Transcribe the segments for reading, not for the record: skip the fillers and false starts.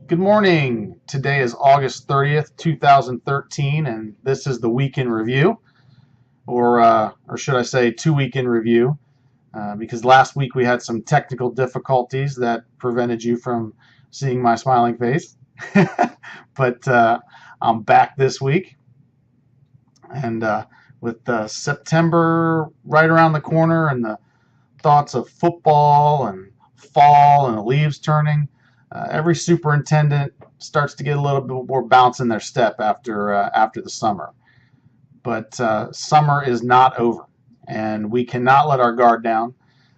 Good morning. Today is August 30th, 2013, and this is the week in review, or should I say 2 week in review, because last week we had some technical difficulties that prevented you from seeing my smiling face. But I'm back this week, and with September right around the corner and the thoughts of football and fall and the leaves turning, every superintendent starts to get a little bit more bounce in their step after the summer. But summer is not over, and we cannot let our guard down.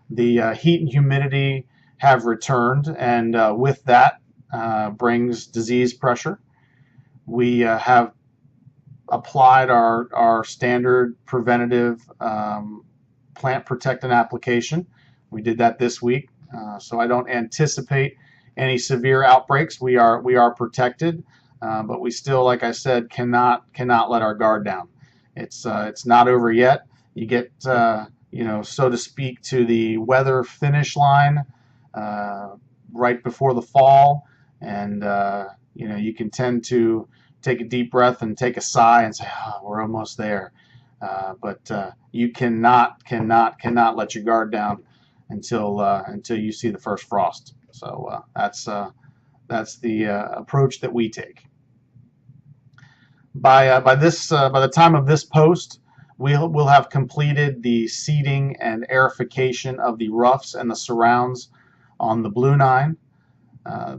The heat and humidity have returned, and with that brings disease pressure. We have applied our standard preventative plant protectant application. We did that this week, so I don't anticipate any severe outbreaks. We are protected, but we still, like I said, cannot let our guard down. It's not over yet. You get so to speak, to the weather finish line right before the fall, and you can tend to take a deep breath and take a sigh and say, "Oh, we're almost there." But you cannot let your guard down until you see the first frost. So that's the approach that we take. By the time of this post, we'll have completed the seeding and aerification of the roughs and the surrounds on the Blue 9.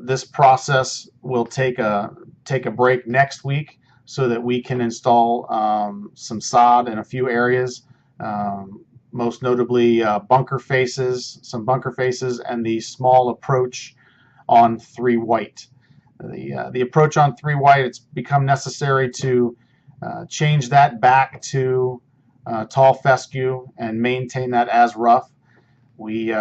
This process will take a break next week so that we can install some sod in a few areas, most notably some bunker faces, and the small approach on 3 white. The approach on 3 white, it's become necessary to change that back to tall fescue and maintain that as rough. We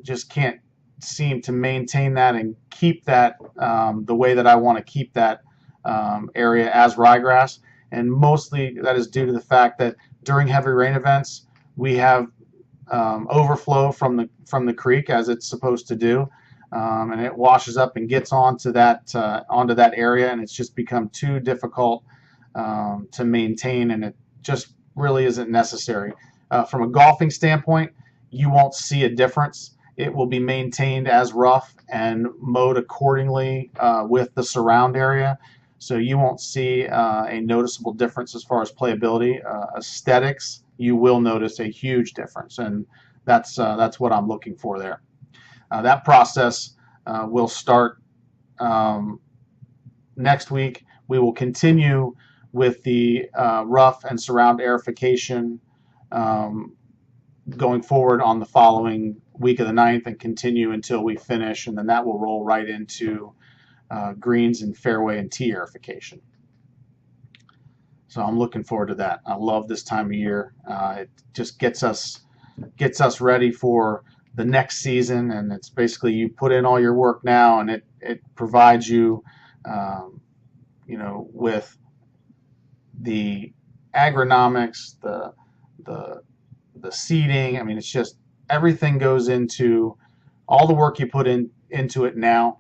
just can't seem to maintain that and keep that the way that I want to keep that area as ryegrass, and mostly that is due to the fact that during heavy rain events we have overflow from the creek, as it's supposed to do, and it washes up and gets onto that area, and it's just become too difficult to maintain, and it just really isn't necessary. From a golfing standpoint, you won't see a difference. It will be maintained as rough and mowed accordingly with the surround area, so you won't see a noticeable difference as far as playability. Aesthetics, you will notice a huge difference, and that's what I'm looking for there. That process will start next week. We will continue with the rough and surround aerification going forward on the following week of the 9th, and continue until we finish, and then that will roll right into greens and fairway and tee aerification. So I'm looking forward to that. I love this time of year. It just gets us ready for the next season, and it's basically you put in all your work now, and it provides you, with the agronomics, the seeding. I mean, it's just everything goes into all the work you put into it now.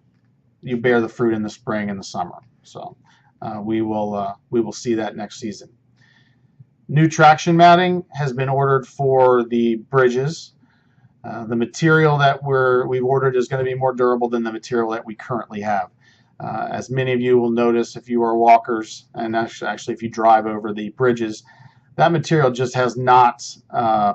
You bear the fruit in the spring and the summer. So we will see that next season. New traction matting has been ordered for the bridges. The material that we've ordered is going to be more durable than the material that we currently have. As many of you will notice if you are walkers, and actually if you drive over the bridges, that material just has not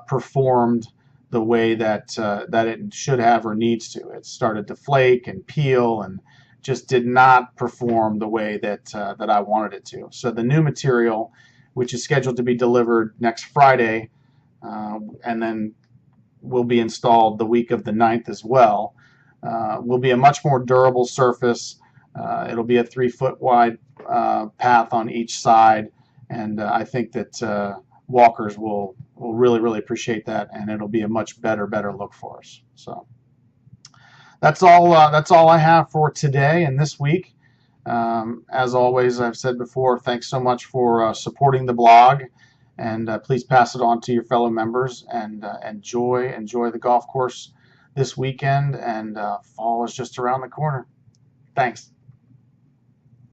performed the way that it should have or needs to. It started to flake and peel and just did not perform the way that I wanted it to. So the new material, which is scheduled to be delivered next Friday, and then will be installed the week of the 9th as well, will be a much more durable surface. It'll be a 3-foot wide path on each side, and I think that walkers will really appreciate that, and it'll be a much better look for us. So that's all I have for today and this week. As always, I've said before, thanks so much for supporting the blog, and please pass it on to your fellow members, and enjoy the golf course this weekend, and fall is just around the corner. Thanks.